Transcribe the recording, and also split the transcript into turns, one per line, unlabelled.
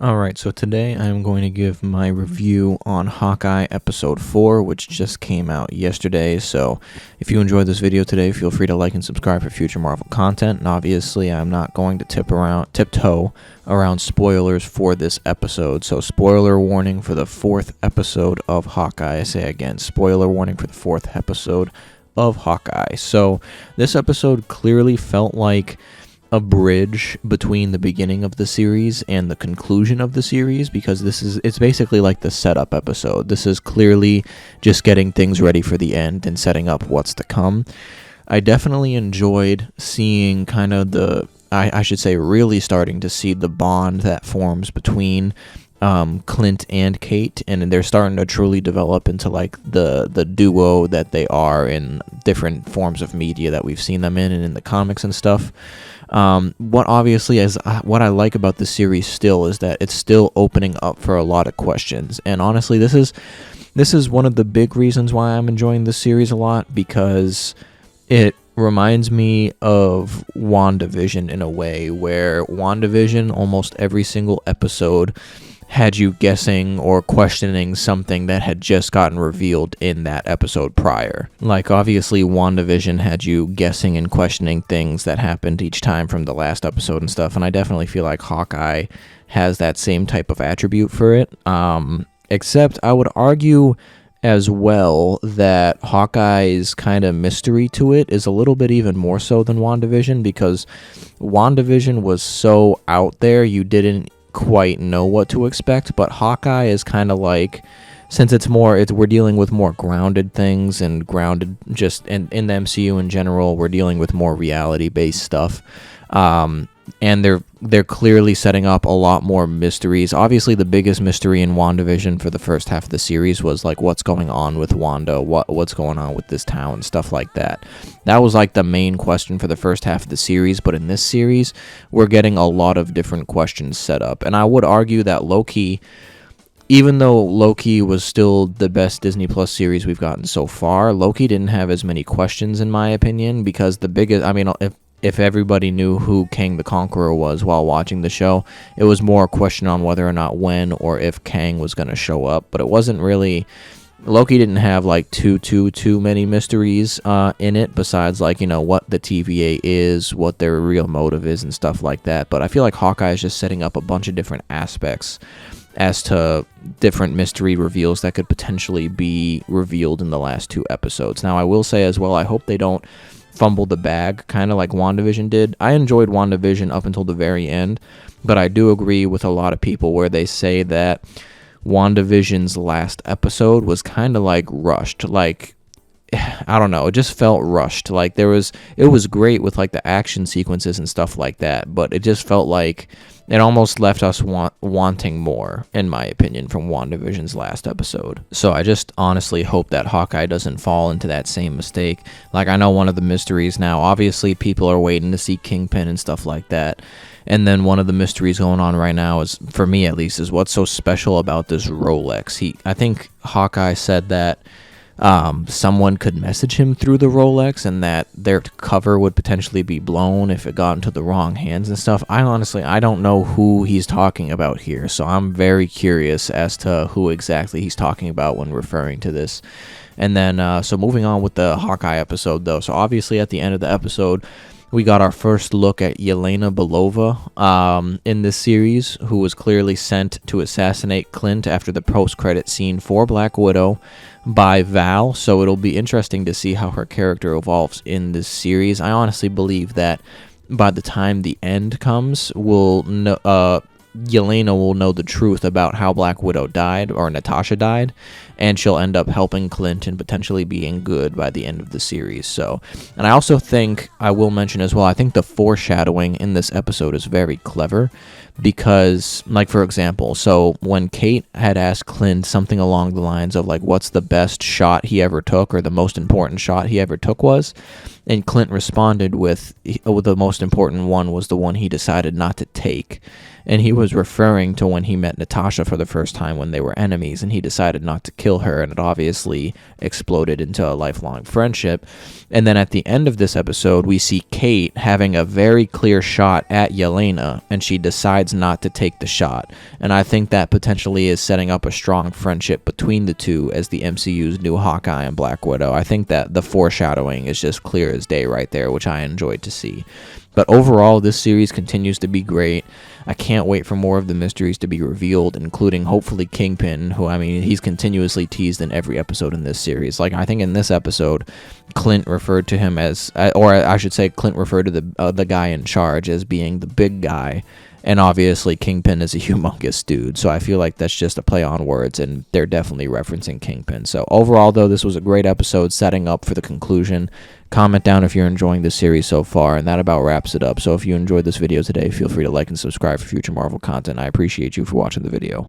Alright, so today I'm going to give my review on Hawkeye Episode 4, which just came out yesterday. So if you enjoyed this video today, feel free to like and subscribe for future Marvel content. And obviously, I'm not going to tiptoe around spoilers for this episode. So spoiler warning for the 4th episode of Hawkeye. I say again, spoiler warning for the 4th episode of Hawkeye. So this episode clearly felt like a bridge between the beginning of the series and the conclusion of the series, because it's basically like the setup episode. This is clearly just getting things ready for the end and setting up what's to come. I definitely enjoyed seeing kind of I should say really starting to see the bond that forms between Clint and Kate, and they're starting to truly develop into like the duo that they are in different forms of media that we've seen them in and in the comics and stuff. What I like about this series still is that it's still opening up for a lot of questions, and honestly, this is one of the big reasons why I'm enjoying this series a lot, because it reminds me of WandaVision in a way, where WandaVision, almost every single episode had you guessing or questioning something that had just gotten revealed in that episode prior. Like, obviously, WandaVision had you guessing and questioning things that happened each time from the last episode and stuff, and I definitely feel like Hawkeye has that same type of attribute for it. Except I would argue as well that Hawkeye's kind of mystery to it is a little bit even more so than WandaVision, because WandaVision was so out there you didn't quite know what to expect, but Hawkeye is kind of like, since we're dealing with more grounded things and grounded just in the MCU in general, we're dealing with more reality based stuff, and they're clearly setting up a lot more mysteries. Obviously, the biggest mystery in WandaVision for the first half of the series was like what's going on with Wanda, what's going on with this town, stuff like that. That was like the main question for the first half of the series, but in this series, we're getting a lot of different questions set up. And I would argue that Loki, even though Loki was still the best Disney Plus series we've gotten so far, Loki didn't have as many questions in my opinion, because if everybody knew who Kang the Conqueror was while watching the show, it was more a question on whether or not when or if Kang was going to show up. But it wasn't really, Loki didn't have like too many mysteries in it, besides like, what the TVA is, what their real motive is and stuff like that. But I feel like Hawkeye is just setting up a bunch of different aspects as to different mystery reveals that could potentially be revealed in the last 2 episodes. Now, I will say as well, I hope they don't fumble the bag, kind of like WandaVision did. I enjoyed WandaVision up until the very end, but I do agree with a lot of people where they say that WandaVision's last episode was kind of like rushed. Like, I don't know, it just felt rushed. Like it was great with like the action sequences and stuff like that, but it just felt like it almost left us wanting more, in my opinion, from WandaVision's last episode. So I just honestly hope that Hawkeye doesn't fall into that same mistake. Like, I know one of the mysteries now, obviously people are waiting to see Kingpin and stuff like that. And then one of the mysteries going on right now is, for me at least, is what's so special about this Rolex. I think Hawkeye said that someone could message him through the Rolex, and that their cover would potentially be blown if it got into the wrong hands and stuff. I don't know who he's talking about here, so I'm very curious as to who exactly he's talking about when referring to this. And then, so moving on with the Hawkeye episode, though. So obviously at the end of the episode, we got our first look at Yelena Belova in this series, who was clearly sent to assassinate Clint after the post-credit scene for Black Widow by Val. So it'll be interesting to see how her character evolves in this series. I honestly believe that by the time the end comes, Yelena will know the truth about how Black Widow died, or Natasha died, and she'll end up helping Clint and potentially being good by the end of the series. So, and I also think, I will mention as well, I think the foreshadowing in this episode is very clever, because, like, for example, so when Kate had asked Clint something along the lines of, like, what's the best shot he ever took, or the most important shot he ever took was, and Clint responded with the most important one was the one he decided not to take. And he was referring to when he met Natasha for the first time when they were enemies, and he decided not to kill her, and it obviously exploded into a lifelong friendship. And then at the end of this episode, we see Kate having a very clear shot at Yelena, and she decides not to take the shot. And I think that potentially is setting up a strong friendship between the two as the MCU's new Hawkeye and Black Widow. I think that the foreshadowing is just clear as day right there, which I enjoyed to see. But overall, this series continues to be great. I can't wait for more of the mysteries to be revealed, including hopefully Kingpin, who, I mean, he's continuously teased in every episode in this series. Like, I think in this episode, Clint referred to him as, or I should say Clint referred to the guy in charge as being the big guy. And obviously, Kingpin is a humongous dude, so I feel like that's just a play on words, and they're definitely referencing Kingpin. So overall, though, this was a great episode setting up for the conclusion. Comment down if you're enjoying this series so far, and that about wraps it up. So if you enjoyed this video today, feel free to like and subscribe for future Marvel content. I appreciate you for watching the video.